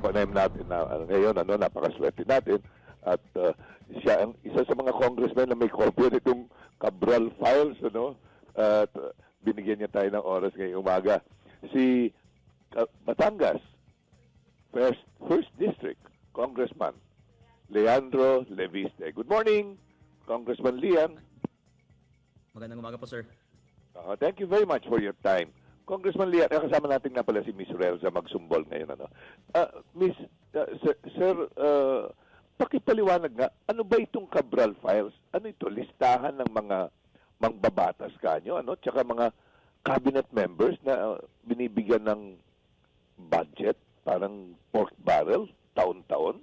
Panem natin na ngayon, napakaswerte natin. At siya ang isa sa mga congressmen na may kopya nitong Cabral Files, At binigyan niya tayo ng oras ngayong umaga. Si Batangas, First District, Congressman Leandro Leviste. Good morning, Congressman Lian. Magandang umaga po, sir. Thank you very much for your time. Congressman Lian, kasama natin nga pala si Miss Relza Magsumbol ngayon. Miss, Sir, pakipaliwanag nga, ano ba itong Cabral Files? Ano ito? Listahan ng mga mangbabatas kanyo, tsaka mga cabinet members na binibigyan ng budget, parang pork barrel, taon-taon?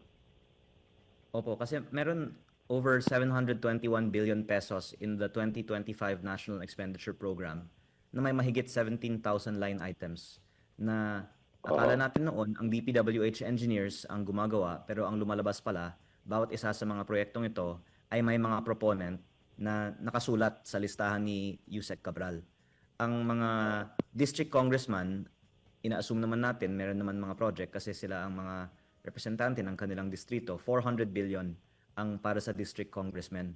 Opo, kasi meron over 721 billion pesos in the 2025 National Expenditure Program na may mahigit 17,000 line items na akala natin noon ang DPWH engineers ang gumagawa, pero ang lumalabas pala, bawat isa sa mga proyektong ito ay may mga proponent na nakasulat sa listahan ni Yusek Cabral. Ang mga district congressman, ina-assume naman natin meron naman mga project kasi sila ang mga representante ng kanilang distrito. 400 billion ang para sa district congressmen.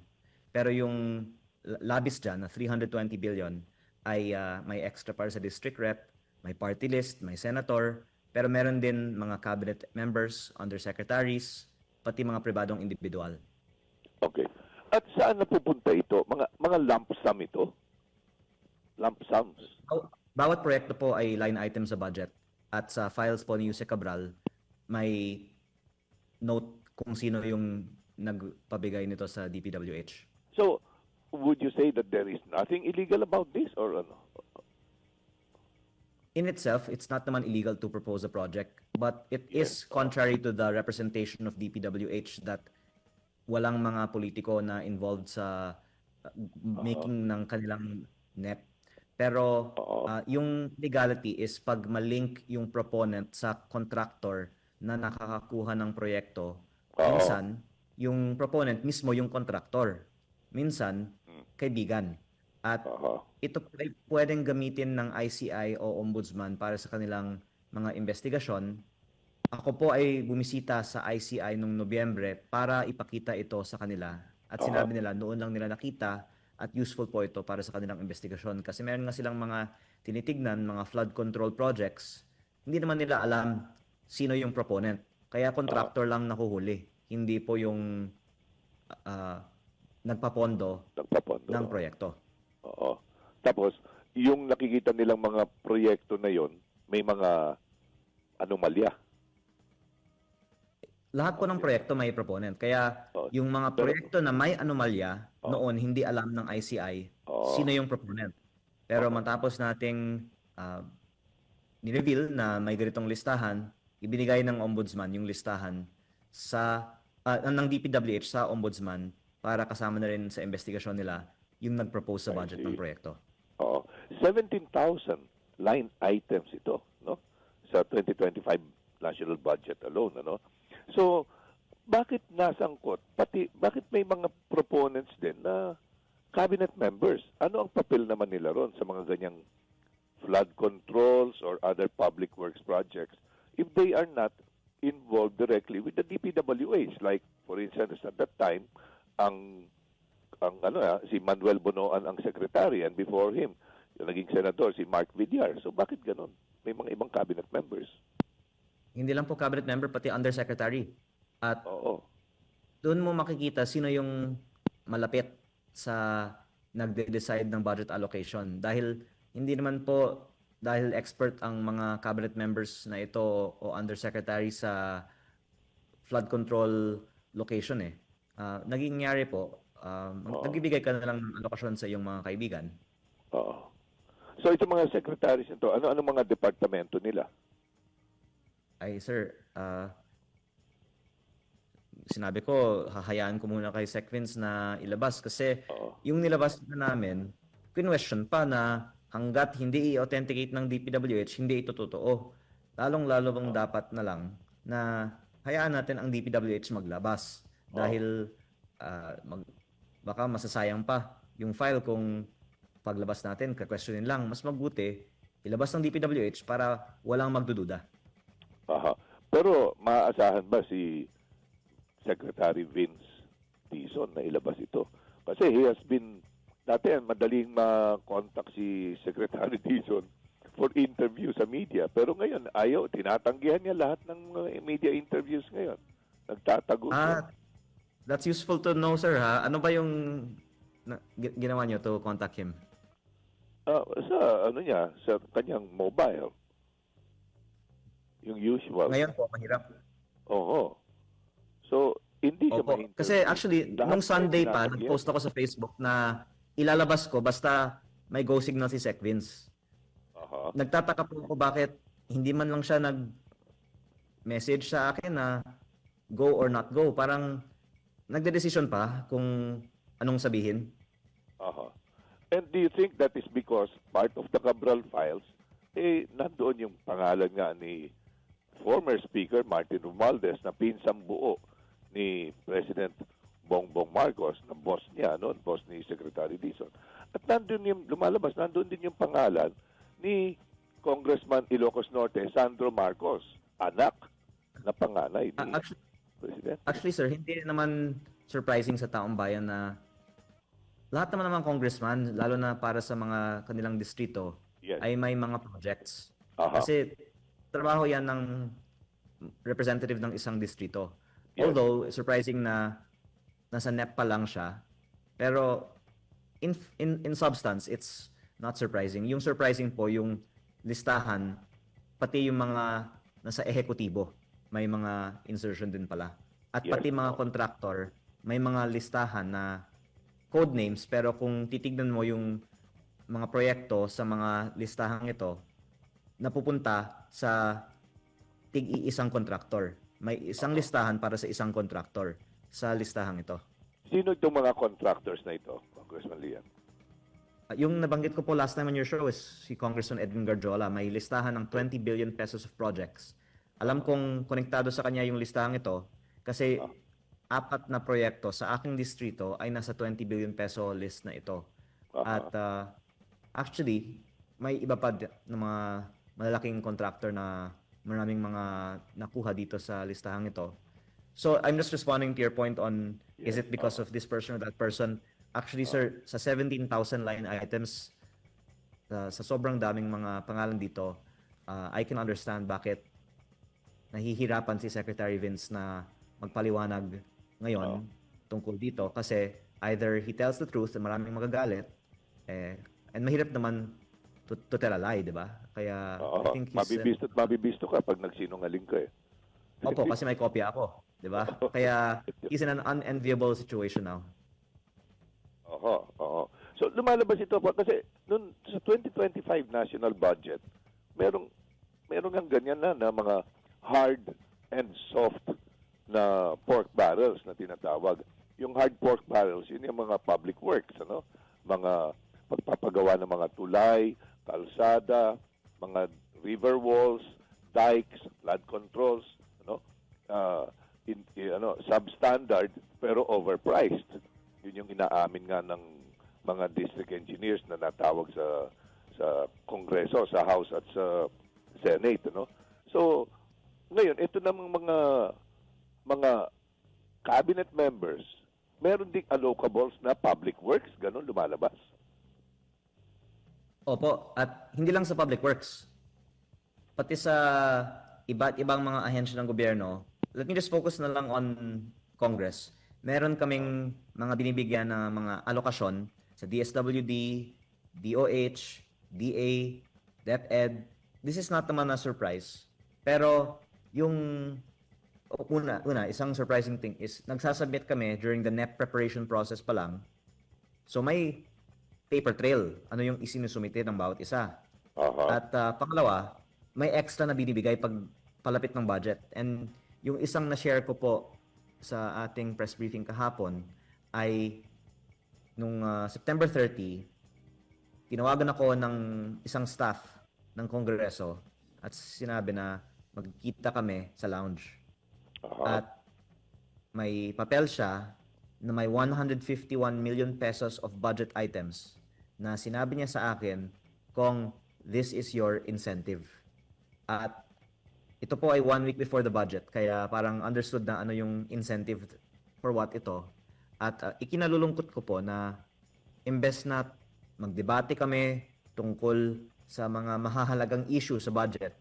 Pero yung labis dyan na 320 billion ay may extra para sa district rep, may party list, may senator, pero meron din mga cabinet members, undersecretaries, pati mga pribadong individual. Okay. At saan napupunta ito? Mga lump sum ito? Lump sums? Bawat proyekto po ay line item sa budget. At sa files po ni Yusek Cabral, may note kung sino yung nagpabigay nito sa DPWH. So, would you say that there is nothing illegal about this or ano? In itself, it's not naman illegal to propose a project, but it is contrary to the representation of DPWH that walang mga politiko na involved sa making ng kanilang NEP. Pero yung legality is pag malink yung proponent sa contractor na nakakakuha ng proyekto, minsan yung proponent mismo yung contractor, minsan kaibigan. At ito ay pwedeng gamitin ng ICI o ombudsman para sa kanilang mga investigasyon. Ako po ay bumisita sa ICI noong Nobyembre para ipakita ito sa kanila. At sinabi nila, noon lang nila nakita at useful po ito para sa kanilang investigasyon. Kasi meron nga silang mga tinitignan, mga flood control projects. Hindi naman nila alam sino yung proponent. Kaya contractor lang nakuhuli. Hindi po yung nagpapondo ng proyekto. Oo. Tapos, yung nakikita nilang mga proyekto na yon, may mga anomalya. Lahat po ng proyekto may proponent. Kaya yung mga proyekto na may anomalya, noon hindi alam ng ICI sino yung proponent. Pero matapos nating ni-reveal na may ganitong listahan, ibinigay ng ombudsman yung listahan ng DPWH sa ombudsman para kasama na rin sa investigasyon nila yung nag-propose sa budget ng proyekto. 17,000 line items ito, no? Sa 2025 national budget alone, So, bakit nasangkot? Bakit may mga proponents din na cabinet members? Ano ang papel naman nila ron sa mga ganyang flood controls or other public works projects if they are not involved directly with the DPWH? Like, for instance, at that time, si Manuel Bonoan ang secretary, and before him, yung naging senador, si Mark Villar. So, bakit ganun? May mga ibang cabinet members. Hindi lang po cabinet member, pati undersecretary. At doon mo makikita sino yung malapit sa nagde-decide ng budget allocation. Dahil hindi naman po dahil expert ang mga cabinet members na ito o undersecretary sa flood control location naging nangyari po, nagbibigay ka na lang ng alokasyon sa iyong mga kaibigan. So itong mga secretaries nito, ano mga departamento nila? Ay sir, sinabi ko, hahayaan ko muna kay Sec Vince na ilabas kasi yung nilabas na namin, question pa na hanggat hindi i-authenticate ng DPWH, hindi ito totoo. Lalong-lalo bang dapat na lang na hayaan natin ang DPWH maglabas. Dahil baka masasayang pa yung file kung paglabas natin, ka-questionin lang. Mas mabuti, ilabas ng DPWH para walang magdududa. Pero maaasahan ba si Secretary Vince Dizon na ilabas ito? Kasi he has been, dati madaling ma-contact si Secretary Dizon for interview sa media. Pero ngayon, ayaw, tinatanggihan niya lahat ng media interviews ngayon. Nagtatago siya. That's useful to know, sir, ha? Ano ba yung ginawa niyo to contact him? Sa ano niya, sa kanyang mobile. Yung usual. Ngayon po, mahirap. Oo. So, hindi siya Opo. ma-interview. Kasi actually, Lahat nung Sunday pa, tinatanggihan. nag-post ako sa Facebook na ilalabas ko basta may go signal si Sec Vince. Aha. Nagtataka po ako bakit hindi man lang siya nag-message sa akin na go or not go. Parang nagde-decision pa kung anong sabihin. Aha. And do you think that is because part of the Cabral files, nandoon yung pangalan nga ni former Speaker Martin Romualdez na pinsang buo ni President Bongbong Marcos, na boss niya, no? Boss ni Secretary Dizon. At nandun yung lumalabas, nandun din yung pangalan ni Congressman Ilocos Norte, Sandro Marcos, anak na panganay ni President. Actually, sir, hindi naman surprising sa taong bayan na lahat naman congressman, lalo na para sa mga kanilang distrito, Yes. ay may mga projects. Aha. Kasi trabaho yan ng representative ng isang distrito. Yes. Although, surprising na nasa NEP pa lang siya. Pero in substance, it's not surprising. Yung surprising po, yung listahan, pati yung mga nasa ehekutibo, may mga insertion din pala. At Yes. pati mga contractor, may mga listahan na code names, pero kung titignan mo yung mga proyekto sa mga listahang ito, napupunta sa tig-iisang contractor. May isang listahan para sa isang contractor sa listahang ito. Sino itong mga contractors na ito, Congressman Lian? Yung nabanggit ko po last time on your show is si Congressman Edwin Garjola. May listahan ng 20 billion pesos of projects. Alam kong konektado sa kanya yung listahang ito kasi 4 na proyekto sa aking distrito ay nasa 20 billion peso list na ito. At actually, may iba pa na mga malalaking contractor na maraming mga nakuha dito sa listahang ito. So I'm just responding to your point on is it because of this person or that person? Actually, sir, sa 17,000 line items, sa sobrang daming mga pangalan dito, I can understand bakit nahihirapan si Secretary Vince na magpaliwanag ngayon tungkol dito kasi either he tells the truth na maraming magagalit, and mahirap naman to tell a lie, di ba? Kaya I think he's... Mabibisto ka pag nagsinungaling ka eh. Opo, kasi may kopya ako, di ba? Kaya he's in an unenviable situation now. Oo. So lumalabas ito po kasi noon sa 2025 national budget, merong ang ganyan na mga hard and soft na pork barrels na tinatawag. Yung hard pork barrels, yun yung mga public works, ano? Mga pagpapagawa ng mga tulay, kalsada, mga river walls, dikes, flood controls, ano? Substandard pero overpriced. Yun yung inaamin nga ng mga district engineers na natawag sa Kongreso, sa House at sa Senate, ano? So, ngayon ito namang mga cabinet members, meron ding allocables na public works, ganun lumalabas. Opo, at hindi lang sa public works. Pati sa iba't ibang mga ahensya ng gobyerno, let me just focus na lang on Congress. Meron kaming mga binibigyan na mga alokasyon sa DSWD, DOH, DA, DepEd. This is not naman a surprise. Pero yung una, isang surprising thing is nagsasubmit kami during the NEP preparation process pa lang. So may paper trail, ano yung isinusumite ng bawat isa. At pangalawa, may extra na binibigay pag palapit ng budget. And yung isang na-share ko po sa ating press briefing kahapon ay nung September 30, tinawagan ako ng isang staff ng Kongreso at sinabi na magkita kami sa lounge. At may papel siya na may 151 million pesos of budget items na sinabi niya sa akin kung this is your incentive. At ito po ay 1 week before the budget, kaya parang understood na ano yung incentive for what ito. At ikinalulungkot ko po na imbes na magdebate kami tungkol sa mga mahahalagang issue sa budget,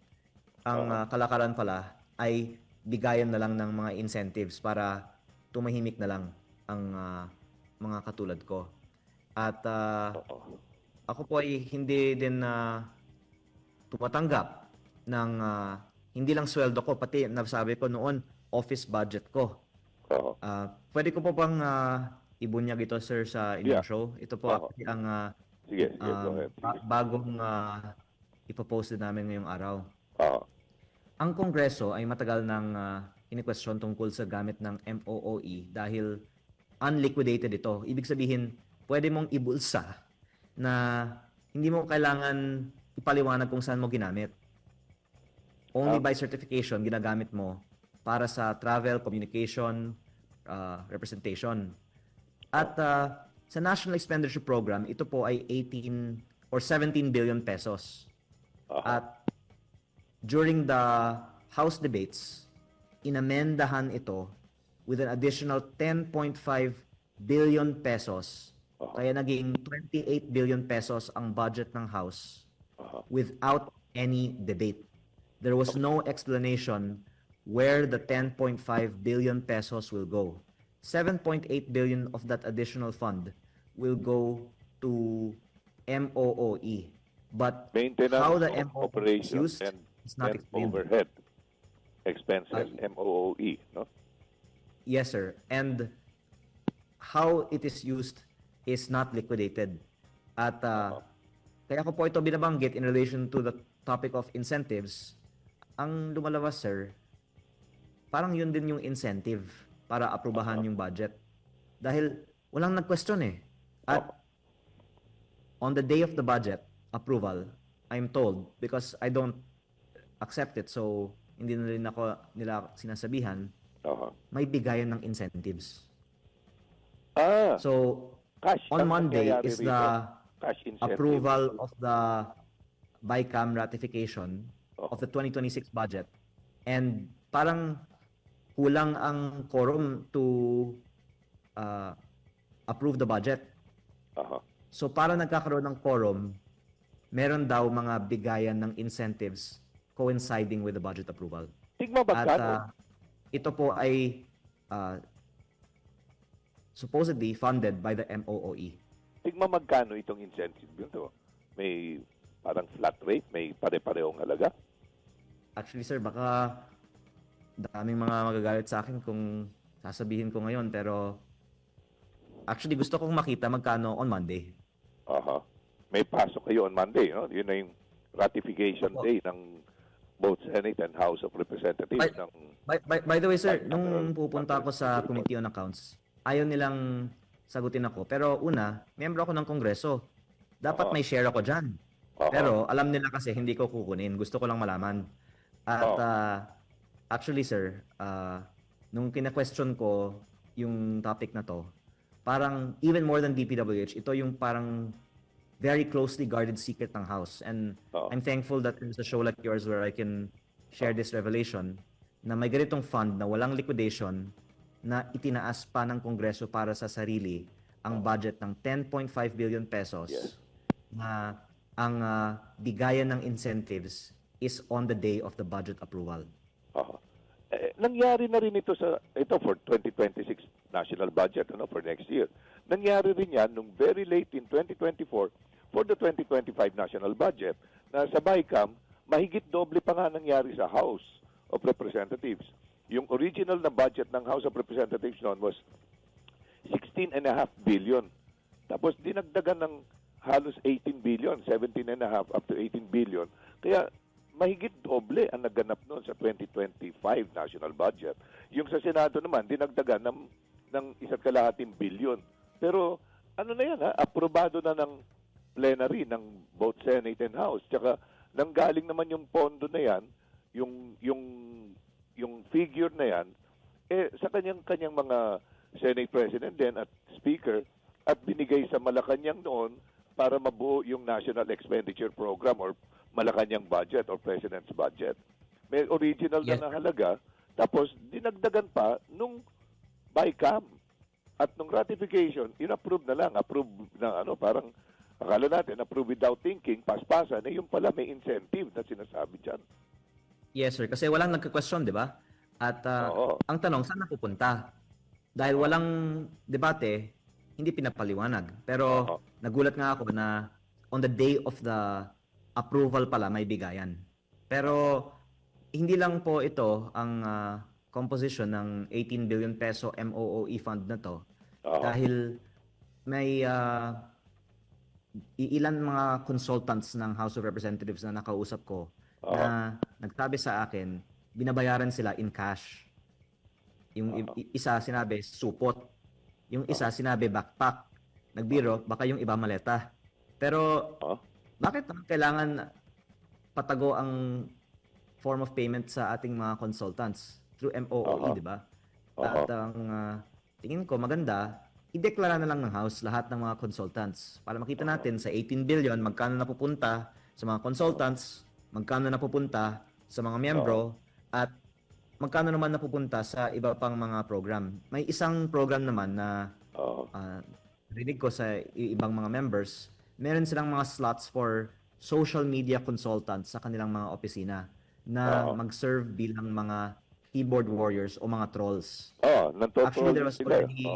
ang kalakaran pala ay bigayan na lang ng mga incentives para tumahimik na lang ang mga katulad ko. At ako po ay hindi din tumatanggap ng hindi lang sweldo ko, pati nasabi ko noon, office budget ko. Oo. Pwede ko po bang ibunyag ito, sir, sa inyong Yeah. show? Ito po actually ang Sige, go ahead. bagong ipopost din namin ngayong araw. Oo. Ang Kongreso ay matagal nang ini-question tungkol sa gamit ng MOOE dahil unliquidated ito. Ibig sabihin, pwede mong ibulsa na hindi mo kailangan ipaliwanag kung saan mo ginamit. Only by certification ginagamit mo para sa travel, communication, representation. At sa National Expenditure Program, ito po ay 18 or 17 billion pesos. At during the House debates, inamendahan ito with an additional 10.5 billion pesos. Kaya naging 28 billion pesos ang budget ng House without any debate. There was no explanation where the 10.5 billion pesos will go. 7.8 billion of that additional fund will go to MOOE. But Maintenance how the of MOOE is operations used and is not explained. overhead expenses, MOOE, no? Yes, sir. And how it is used is not liquidated. At kaya ko po ito binabanggit in relation to the topic of incentives. Ang lumalabas, sir, parang yun din yung incentive para aprubahan yung budget. Dahil walang nag-question eh. At on the day of the budget approval, I'm told, because I don't accept it, so hindi na rin ako nila sinasabihan, may bigayan ng incentives. So, cash on ang Monday nangyayari is rito. the Cash incentive. approval of the BICAM ratification of the 2026 budget. And parang kulang ang quorum to approve the budget. So para nagkakaroon ng quorum, meron daw mga bigayan ng incentives coinciding with the budget approval. Tigma At magkano? ito po ay supposedly funded by the MOOE. Tigma magkano itong incentive dito? May parang flat rate? May pare-parehong halaga? Actually, sir, baka daming mga magagalit sa akin kung sasabihin ko ngayon, pero actually gusto kong makita magkano on Monday. May pasok kayo on Monday, no? Yun na yung ratification day ng both Senate and House of Representatives. By the way, sir, nung pupunta ako sa Committee on Accounts, ayaw nilang sagutin ako. Pero una, miyembro ako ng Kongreso. Dapat may share ako dyan. Pero alam nila kasi hindi ko kukunin. Gusto ko lang malaman. At actually, sir, nung kina-question ko yung topic na to, parang even more than DPWH, ito yung parang very closely guarded secret ng House. And I'm thankful that there's a show like yours where I can share this revelation na may ganitong fund na walang liquidation na itinaas pa ng Kongreso para sa sarili ang budget ng 10.5 billion pesos na ang bigayan ng incentives is on the day of the budget approval. Nangyari na rin ito for 2026 national budget, for next year. Nangyari rin yan nung very late in 2024 for the 2025 national budget na sa BICAM, mahigit doble pa nga nangyari sa House of Representatives. Yung original na budget ng House of Representatives noon was 16.5 billion. Tapos dinagdagan ng halos 18 billion, 17.5 up to 18 billion. Kaya mahigit doble ang naganap noon sa 2025 national budget. Yung sa Senado naman, dinagdagan ng 1.5 billion. Pero ano na yan, aprobado na ng plenary ng both Senate and House. Tsaka nanggaling naman yung pondo na yan, yung figure na yan, sa kanyang mga Senate President din at Speaker at binigay sa Malacanang noon para mabuo yung National Expenditure Program or Malacanang budget or President's budget. May original Yes. na halaga, tapos dinagdagan pa nung BICAM. At nung ratification, in-approve na lang. Approve na parang akala natin, approve without thinking, paspasan, yung pala may incentive na sinasabi dyan. Yes, sir. Kasi walang nagka-question, di ba? At Oo. ang tanong, saan napupunta? Dahil walang debate, hindi pinapaliwanag. Pero Oo. nagulat nga ako na on the day of the approval pala may bigayan. Pero hindi lang po ito ang composition ng 18 billion peso MOOE fund na to. Oo. Dahil may ilan mga consultants ng House of Representatives na nakausap ko na nagsabi sa akin, binabayaran sila in cash. Yung isa sinabi, supot. Yung isa sinabi, backpack. Nagbiro, baka yung iba maleta. Pero bakit naman kailangan patago ang form of payment sa ating mga consultants through MOOE, di ba? At ang tingin ko maganda, ideklara na lang ng House lahat ng mga consultants para makita natin sa 18 billion magkano napupunta sa mga consultants, magkano napupunta sa mga miyembro, at magkano naman napupunta sa iba pang mga program. May isang program naman na rinig ko sa ibang mga members, meron silang mga slots for social media consultants sa kanilang mga opisina na mag-serve bilang mga keyboard warriors o mga trolls. Actually, there was already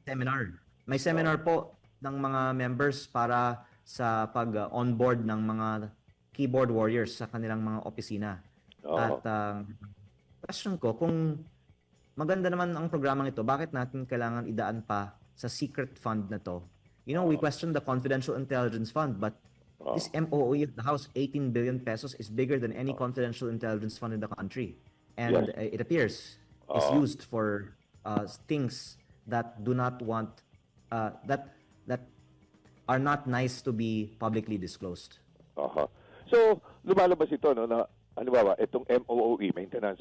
seminar. May seminar po ng mga members para sa pag-onboard ng mga keyboard warriors sa kanilang mga opisina. At question ko, kung maganda naman ang programang ito, bakit natin kailangan idaan pa sa secret fund na to? You know, we question the Confidential Intelligence Fund, but this MOOE of the House, 18 billion pesos, is bigger than any confidential intelligence fund in the country. And it appears is used for things that do not want, that are not nice to be publicly disclosed. So, lumalabas ito, na halimbawa, itong MOOE, Maintenance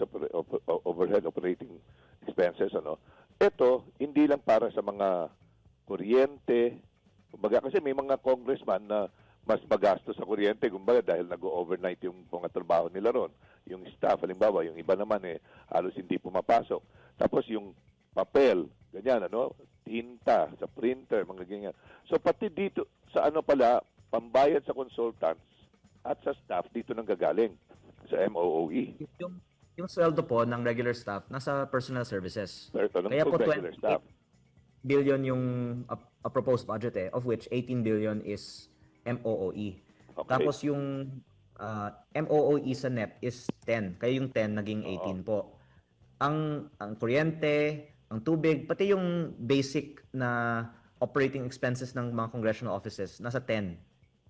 Overhead Operating Expenses, ito, hindi lang para sa mga kuryente, kumbaga, kasi may mga congressman na mas magastos sa kuryente, kumbaga, dahil nag-overnight yung mga trabaho nila ron. Yung staff, halimbawa, yung iba naman halos hindi pumapasok. Tapos yung papel, ganyan, tinta, sa printer, mga ganyan. So, pati dito, sa pala, pambayad sa consultants at sa staff, dito nang gagaling sa MOOE. Yung sweldo po ng regular staff, nasa personal services. Kaya po 28 billion yung proposed budget of which 18 billion is MOOE. Okay. Tapos yung MOOE sa NEP is 10. Kaya yung 10 naging 18 po. Ang kuryente, ang tubig, pati yung basic na operating expenses ng mga congressional offices, nasa 10.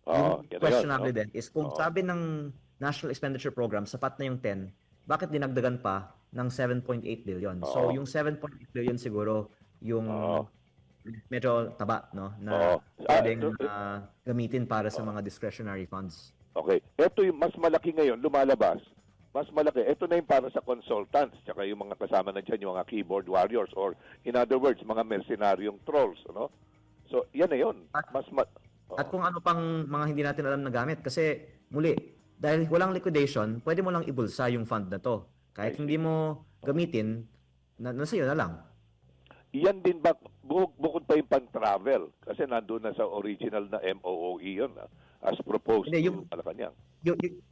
Yung questionable din is kung sabi ng National Expenditure Program, sapat na yung 10, bakit dinagdagan pa ng 7.8 billion? So yung 7.8 billion siguro yung medyo taba, na pwedeng gamitin para sa mga discretionary funds. Okay. Ito yung mas malaki ngayon, lumalabas. Mas malaki. Ito na yung para sa consultants, tsaka yung mga kasama na dyan, yung mga keyboard warriors, or in other words, mga mercenaryong trolls. So, yan na yun. At kung ano pang mga hindi natin alam na gamit. Kasi, muli, dahil walang liquidation, pwede mo lang ibulsa yung fund na to. Kahit hindi mo gamitin, nasa iyo na lang. Yan din ba, bukod pa yung pang-travel? Kasi nandun na sa original na MOOE yun, as proposed yung Malacanang.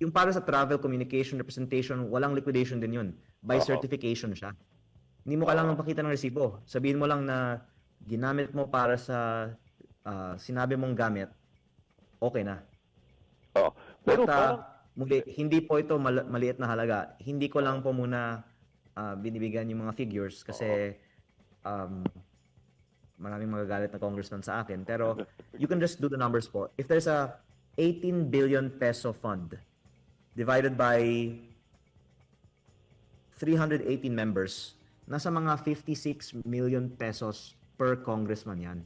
Yung para sa travel, communication, representation, walang liquidation din yun. By certification siya. Hindi mo kailangan magpakita ng resibo. Sabihin mo lang na ginamit mo para sa sinabi mong gamit, okay na. Pero muli, hindi po ito maliit na halaga. Hindi ko lang po muna binibigyan yung mga figures kasi maraming magagalit na congressman sa akin. Pero you can just do the numbers po. If there's a 18 billion peso fund divided by 318 members, nasa mga 56 million pesos per congressman yan.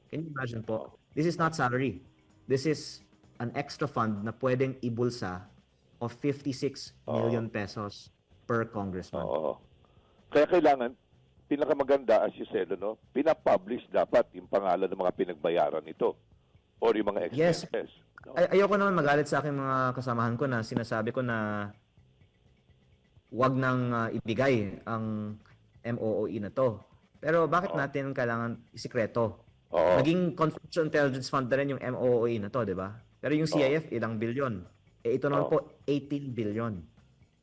Can you imagine po? This is not salary. This is an extra fund na pwedeng ibulsa of 56 million pesos per congressman. Kaya kailangan, pinakamaganda, as you said, pinapublish dapat yung pangalan ng mga pinagbayaran nito or yung mga expenses. Yes. Ayoko naman magalit sa aking mga kasamahan ko na sinasabi ko na wag nang ibigay ang MOOE na to. Pero bakit Oo. natin kailangan isikreto? Oo. Naging Confidential Intelligence Fund na rin yung MOOE na to, di ba? Pero yung Oo. CIF, ilang bilyon? Ito naman Oo. po, 18 billion.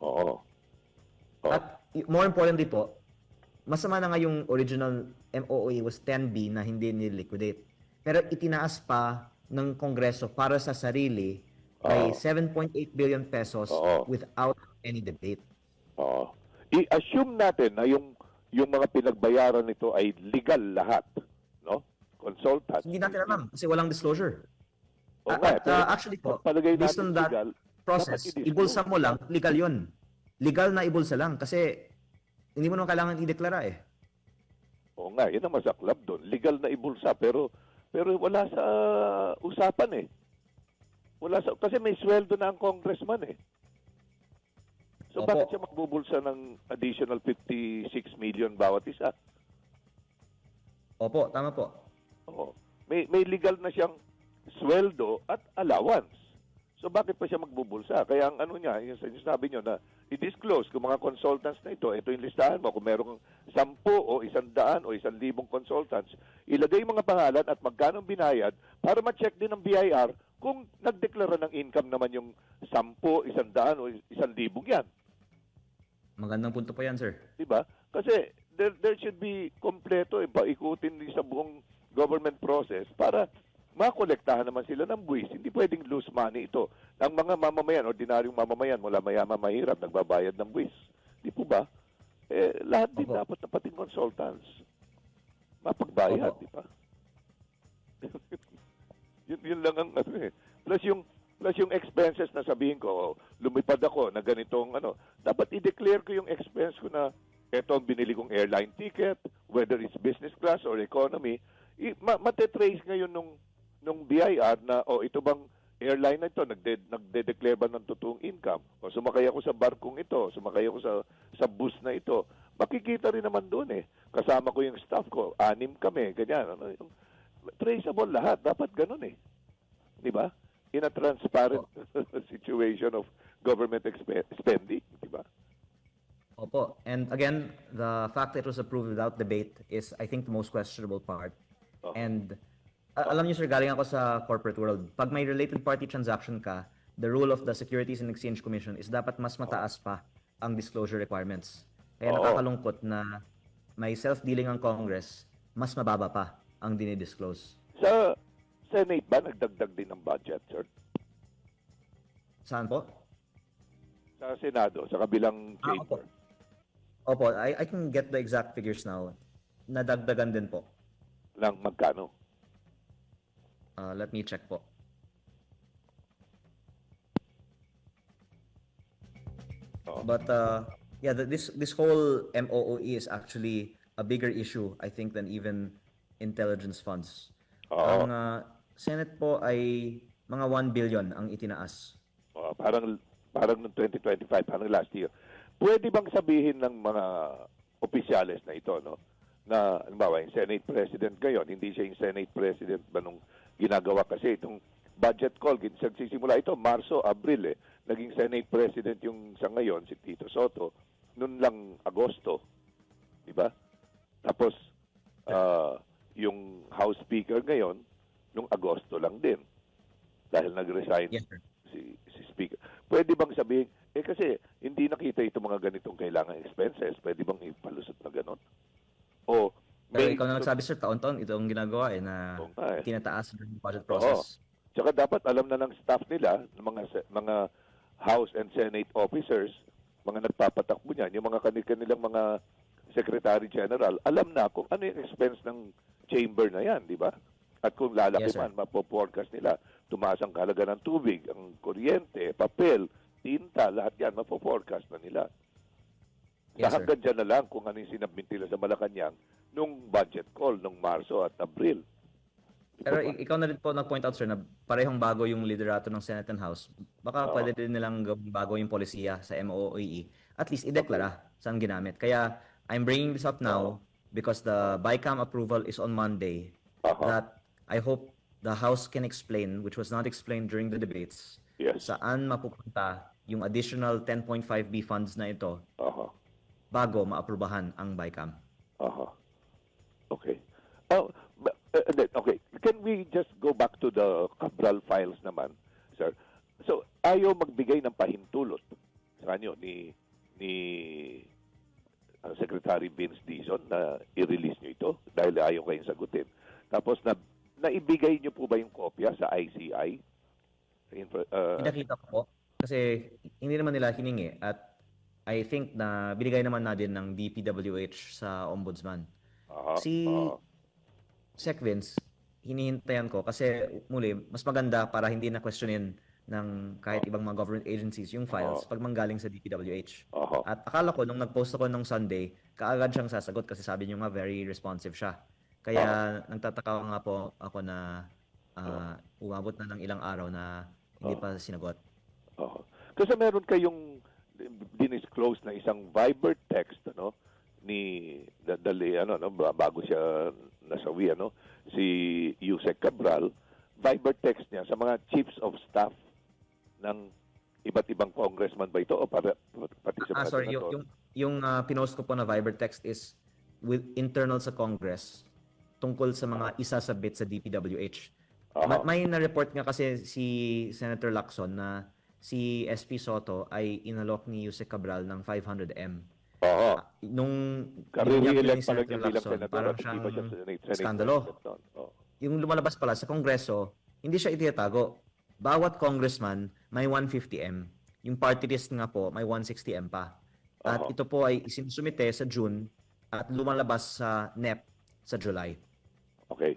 Oo. Oo. At more importantly po, masama na nga yung original MOOE was 10B na hindi niliquidate. Pero itinaas pa ng Kongreso para sa sarili by Oo. 7.8 billion pesos Oo. without any debate. Oo. I-assume natin na yung mga pinagbayaran nito ay legal lahat, no? Consultants. Hindi natin alam kasi walang disclosure. O nga, pero Actually po, palagay based natin on that legal, dapat process, i-disclose. ibulsa mo lang, legal yun. Legal na ibulsa lang kasi hindi mo naman kailangan i-deklara eh. O nga, yun ang masaklap doon. Legal na ibulsa, pero wala sa usapan eh. Kasi may sweldo na ang congressman eh. So Opo. bakit siya magbubulsa ng additional 56 million bawat isa? Opo, tama po. Oo. May legal na siyang sweldo at allowance. So bakit pa siya magbubulsa? Kaya ang ano niya, yung sinasabi niyo na i-disclose kung mga consultants na ito yung listahan mo. Kung merong 10 o 100 o 1,000 consultants, ilagay yung mga pangalan at magkano binayad para ma-check din ng BIR kung nagdeklara ng income naman yung 10, 100 o 1,000 yan. Magandang punto po yan, sir. Diba? Kasi there should be kompleto, paikutin din sa buong government process para makolektahan naman sila ng buwis. Hindi pwedeng lose money ito. Ang mga mamamayan, ordinaryong mamamayan, mula mayaman mahirap, nagbabayad ng buwis. Di po ba? Lahat din Opo. dapat na pating consultants mapagbayad, Opo. di ba? yun lang ang ano eh. Plus yung expenses na sabihin ko, lumipad ako na ganitong ano, dapat i-declare ko yung expense ko na eto ang binili kong airline ticket, whether it's business class or economy, matetrace ngayon nung BIR na, ito bang airline na ito, nagde-declare ba ng totoong income? O sumakay ako sa barkong ito, sumakay ako sa bus na ito, makikita rin naman doon eh. Kasama ko yung staff ko, 6 kami, ganyan. Ano, yung traceable lahat, dapat ganun eh. Di ba? In a transparent situation of government spending, di ba? Opo. And again, the fact that it was approved without debate is, I think, the most questionable part. Uh-huh. And alam niyo, sir, galing ako sa corporate world. Pag may related party transaction ka, the rule of the Securities and Exchange Commission is dapat mas mataas pa ang disclosure requirements. Kaya nakakalungkot na may self-dealing ang Congress, mas mababa pa ang dinidisclose. Sa Senate ba nagdagdag din ng budget, sir? Saan po? Sa Senado, sa kabilang chamber. Opo, I can get the exact figures now. Nadagdagan din po. Ng magkano? Let me check po. But yeah, this whole MOOE is actually a bigger issue, I think, than even intelligence funds. Ang Senate po ay mga 1 billion ang itinaas. Parang noong 2025, parang last year. Pwede bang sabihin ng mga opisyales na ito, no? Na, halimbawa, yung Senate President ngayon, hindi siya yung Senate President ba nung ginagawa kasi itong budget call, nagsisimula ito, Marso, Abril naging Senate President yung sa ngayon, si Tito Soto, noon lang Agosto, di ba? Tapos, yung House Speaker ngayon, nung Agosto lang din, dahil nag-resign si Speaker. Pwede bang sabihin, kasi hindi nakita ito mga ganitong kailangan expenses, pwede bang ipalusot na ganon? O pero ikaw na nagsabi, sir, taon-taon ito ang ginagawa na tinataas ng budget process. Tsaka dapat alam na ng staff nila, ng mga House and Senate officers, mga nagpapatakbo niyan, yung mga kanilang mga Secretary General, alam na kung ano yung expense ng chamber na yan, di ba? At kung lalaki man, mapo-forecast nila, tumaas ang kahalaga ng tubig, ang kuryente, papel, tinta, lahat yan, mapo-forecast na nila. Sa hanggang dyan na lang kung ano yung sinabmit nila sa Malacanang nung budget call, nung Marso at Abril. Pero ikaw na rin po nag-point out, sir, na parehong bago yung liderato ng Senate and House. Baka pwede din nilang bago yung polisiya sa MOOE. At least ideklara saan ginamit. Kaya I'm bringing this up now because the BICAM approval is on Monday. That I hope the House can explain, which was not explained during the debates, saan mapupunta yung additional 10.5B funds na ito Aha. bago maaprubahan ang BICAM. Aha. Okay. Okay. Can we just go back to the Cabral files naman, sir? So, ayaw magbigay ng pahintulot sa kanyo ni Secretary Vince Dizon na i-release nyo ito dahil ayaw kayong sagutin. Tapos, naibigay nyo po ba yung kopya sa ICI? Pinakita ko po kasi hindi naman nila hiningi at I think na binigay naman na din ng DPWH sa Ombudsman. Si Sec Vince, hinihintayan ko kasi muli, mas maganda para hindi na questionin ng kahit ibang mga government agencies yung files pag manggaling sa DPWH. At akala ko nung nag-post ako nung Sunday, kaagad siyang sasagot kasi sabi niyo nga very responsive siya. Kaya nagtataka nga po ako na umabot na ng ilang araw na hindi pa sinagot. Kasi meron kayong dinisclose na isang Viber text ni bago siya nasawi si Yusek Cabral, Viber text niya sa mga chiefs of staff ng iba't ibang congressman ba ito o pati sa mga sorry, senator? yung pinost ko po na Viber text is with internal sa Congress tungkol sa mga isasabit sa DPWH. May na-report nga kasi si Senator Lacson na si SP Soto ay inalok ni Yusek Cabral ng 500M. Nung Kariri-elect ni pa lang Senator niya bilang Lacson, senador parang at hindi pa siya siyang Senate skandalo. President. Yung lumalabas pala sa Kongreso, hindi siya itiyatago. Bawat congressman may 150M. Yung party list nga po may 160M pa. At ito po ay isinsumite sa June at lumalabas sa NEP sa July. Okay.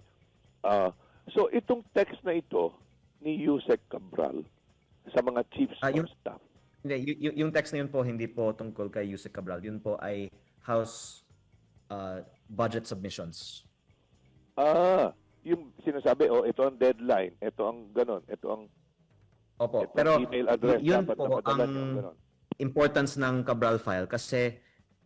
So itong text na ito ni Yusek Cabral sa mga chiefs of staff. Hindi, yung text na yun po hindi po tungkol kay Yusek Cabral. Yun po ay House budget submissions. Yung sinasabi, ito ang deadline, ito ang ganon, ito ang Opo, ito pero ang email address yun dapat po napadala ang niyo, ganon. importance ng Cabral file kasi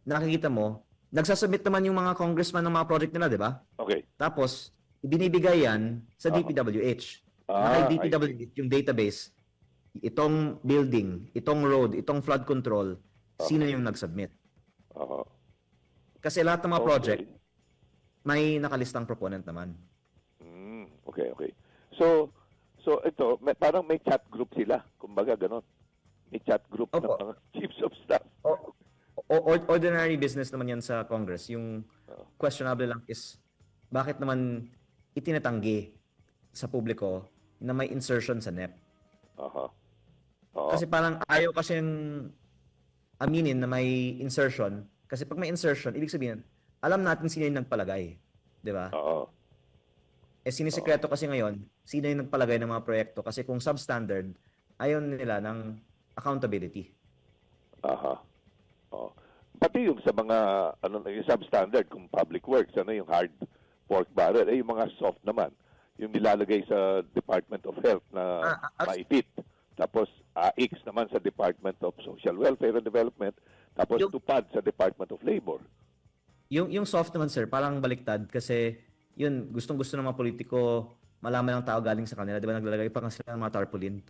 nakikita mo, nagsasubmit naman yung mga congressman ng mga project nila, di ba? Okay. Tapos, ibinibigay yan sa DPWH. Naka DPWH yung database, itong building, itong road, itong flood control, sino yung nag-submit. Kasi lahat ng mga project, may nakalistang proponent naman. Okay. So ito, parang may chat group sila, kumbaga ganon. May chat group ng mga chiefs of staff. Ordinary business naman yan sa Congress. Yung questionable lang is, bakit naman itinatanggi sa publiko na may insertion sa NEP? Kasi parang ayaw kasing aminin na may insertion. Kasi pag may insertion, ibig sabihin, alam natin sino yung nagpalagay. Di ba? Sinisekreto kasi ngayon, sino yung nagpalagay ng mga proyekto. Kasi kung substandard, ayaw nila ng accountability. Pati yung sa mga yung substandard, kung public works, yung hard pork barrel, yung mga soft naman, yung nilalagay sa Department of Health na maipit. Tapos AIX naman sa Department of Social Welfare and Development, tapos TUPAD sa Department of Labor. Yung soft naman, sir, parang baliktad kasi yun, gustong-gusto ng mga politiko malaman ng tao galing sa kanila. Di ba naglalagay pa nga sila ng mga tarpaulin?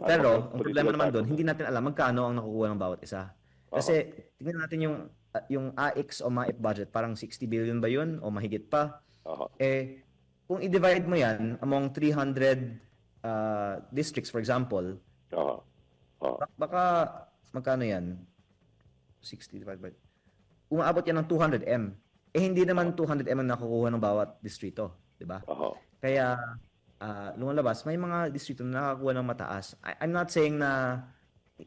Pero, ang problema naman doon, hindi natin alam magkano ang nakukuha ng bawat isa. Kasi, tingnan natin yung AIX o MAIP budget, parang 60 billion ba yun? O mahigit pa? Kung i-divide mo yan among 300 districts, for example, baka magkano yan? 60 divided by... Umaabot yan ng 200M. Hindi naman 200M ang nakukuha ng bawat distrito, di ba? Kaya lumalabas, may mga distrito na nakakuha ng mataas. I'm not saying na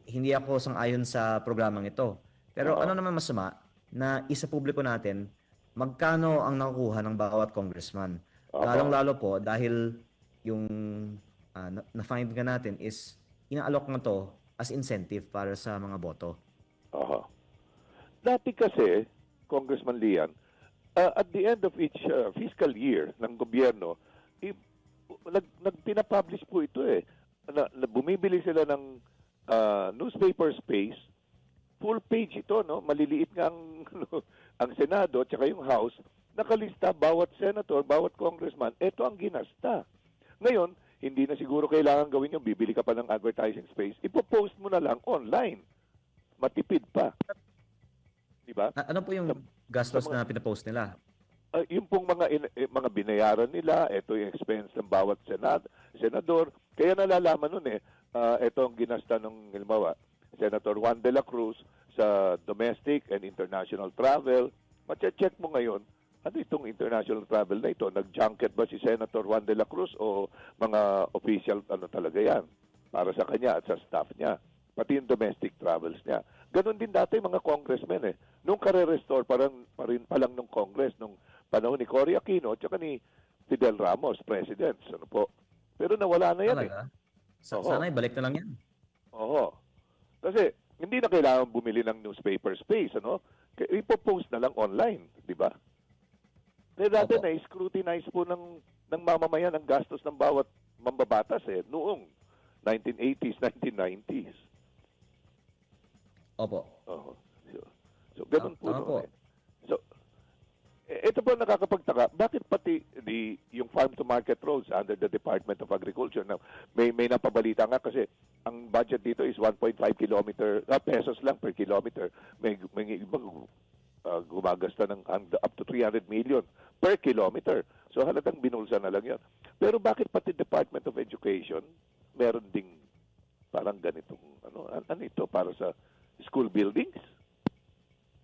hindi ako sang-ayon sa programang ito. Pero ano naman masama na isa publiko natin magkano ang nakukuha ng bawat congressman. Lalong-lalo po dahil yung na-find nga natin is inaalok na to as incentive para sa mga boto. Dati kasi, Congressman Lian, at the end of each fiscal year ng gobyerno, pinapublish po ito bumibili sila ng newspaper space, full page ito, maliliit nga ang Senado at saka yung House, nakalista bawat senator, bawat congressman, ito ang ginasta. Ngayon, hindi na siguro kailangan gawin yung bibili ka pa ng advertising space, ipopost mo na lang online. Matipid pa. Di ba? Ano po yung gastos na pinapost nila? Yung pong mga binayaran nila, ito yung expense ng bawat senador. Kaya nalalaman nun ito ang ginasta ng halimbawa, Senator Juan de la Cruz sa domestic and international travel. Mache-check mo ngayon, ano itong international travel na ito? Nag-junket ba si Senator Juan de la Cruz o mga official ano talaga yan para sa kanya at sa staff niya? Pati yung domestic travels niya. Ganon din dati mga congressmen Nung kare-restore pa lang nung Congress, nung panahon ni Cory Aquino at saka ni Fidel Ramos, presidents. Ano po? Pero nawala na yan Talaga? Sana ibalik na lang yan. Oo. Kasi hindi na kailangan bumili ng newspaper space, ano? Ipopost na lang online, di ba? Kaya dati na-scrutinize po ng mamamayan ang gastos ng bawat mambabatas noong 1980s, 1990s. Opo. So ganun po noon. So, ito po nakakapagtaka, bakit pati yung farm-to-market roads under the Department of Agriculture, na may napabalita nga kasi ang budget dito is 1.5 pesos lang per kilometer. May ibang gumagasta ng up to 300 million per kilometer. So halatang binulsa na lang yun. Pero bakit pati Department of Education meron ding parang ganitong ano ito para sa school buildings?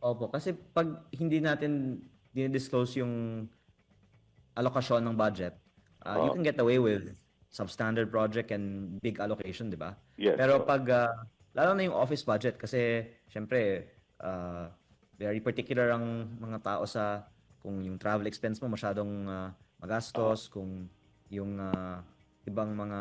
Opo, kasi pag hindi natin dinidisclose yung allocation ng budget, you can get away with substandard project and big allocation, di ba? Yes. Pero pag, lalo na yung office budget, kasi syempre, very particular ang mga tao sa kung yung travel expense mo masyadong magastos, kung yung ibang mga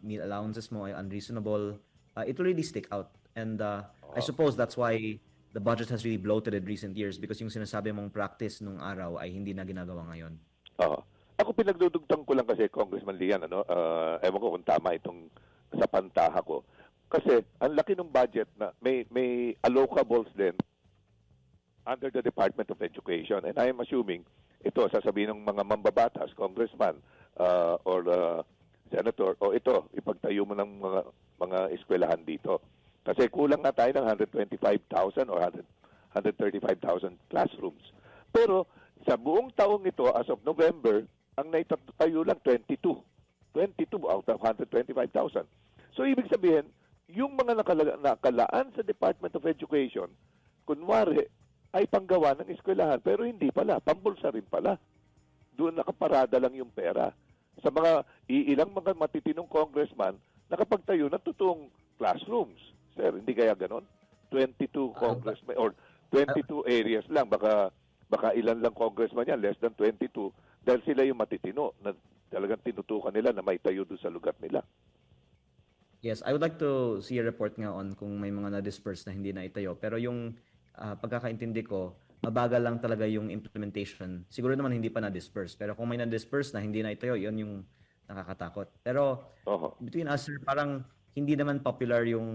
meal allowances mo ay unreasonable, it will really stick out. And I suppose that's why the budget has really bloated in recent years because yung sinasabi mong practice nung araw ay hindi na ginagawa ngayon. Ako pinagdudugtang ko lang kasi, Congressman Lian, ewan ko kung tama itong sa pantaha ko. Kasi ang laki ng budget na may allocables din under the Department of Education. And I am assuming ito, sasabihin ng mga mambabatas, congressman or senator, o ito, ipagtayo mo ng mga eskwelahan dito. Kasi kulang na tayo ng 125,000 or 135,000 classrooms. Pero sa buong taong ito, as of November, ang naitayo lang 22 out of 125,000. So ibig sabihin, yung mga nakalaan sa Department of Education, kunwari, ay panggawa ng eskwelahan, pero hindi pala, pambulsa rin pala. Doon nakaparada lang yung pera. Sa ilang mga matitinong congressman, nakapagtayo ng totoong classrooms. Sir, hindi kaya ganon? 22 congressmen or 22 areas lang, baka ilan lang congressman yan, less than 22, dahil sila yung matitino na talagang tinutukan nila na may tayo doon sa lugar nila. Yes, I would like to see a report nga on kung may mga na-disperse na hindi na itayo. Pero yung pagkakaintindi ko, mabagal lang talaga yung implementation. Siguro naman hindi pa na-disperse. Pero kung may na-disperse na hindi na itayo, yun yung nakakatakot. Pero between us, sir, parang hindi naman popular yung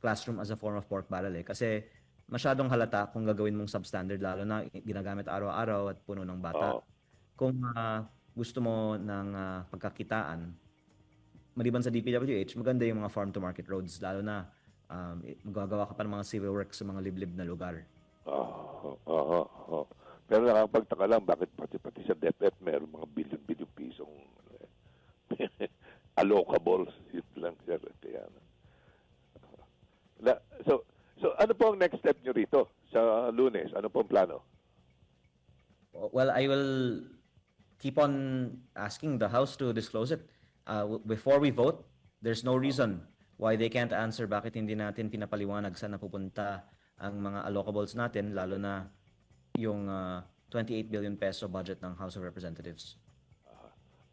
classroom as a form of pork barrel Kasi masyadong halata kung gagawin mong substandard, lalo na ginagamit araw-araw at puno ng bata. Kung gusto mo ng pagkakitaan, maliban sa DPWH, maganda yung mga farm-to-market roads, lalo na magagawa ka pa ng mga civil works sa mga liblib na lugar. Pero nakapagtaka lang, bakit pati sa DepEd meron mga bilyon-bilyon pisong allocables. Yun lang, sir. So ano po ang next step nyo rito sa Lunes? Ano po ang plano? Well, I will keep on asking the House to disclose it. Before we vote, there's no reason why they can't answer bakit hindi natin pinapaliwanag saan napupunta ang mga allocables natin, lalo na yung 28 billion peso budget ng House of Representatives.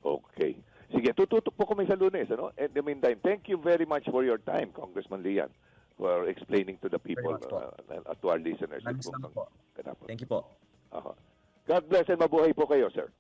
Okay. Sige, tututok po kami sa Lunes. In the meantime, thank you very much for your time, Congressman Lian, for explaining to the people and to our listeners. Thank you po. God bless and mabuhay po kayo, sir.